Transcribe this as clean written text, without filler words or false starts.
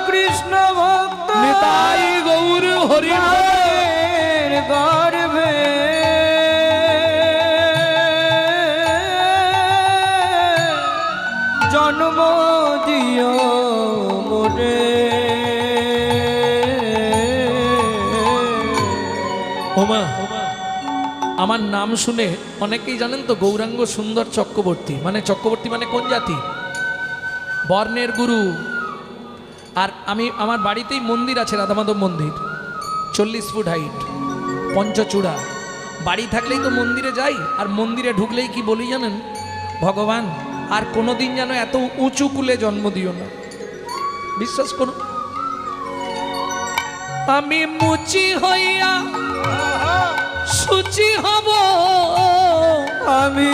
কৃষ্ণ ভক্ত নিতাই গৌর হরি গর্ভে জন্ম দিও মোরে। ওমা, আমার নাম শুনে অনেকেই জানেন তো গৌরাঙ্গ সুন্দর চক্রবর্তী মানে কোন জাতি? বর্ণের গুরু। আর আমার বাড়িতেই মন্দির আছে, রাধামাধব মন্দির, 40 ফুট হাইট, পঞ্চচূড়া। বাড়ি থাকলেই তো মন্দিরে যাই, আর মন্দিরে ঢুকলেই কি বলি জানেন? ভগবান আর কোনোদিন যেন এত উঁচু কুলে জন্ম দিও না। বিশ্বাস করুন, আমি মুচি হইয়া সুচি হব, আমি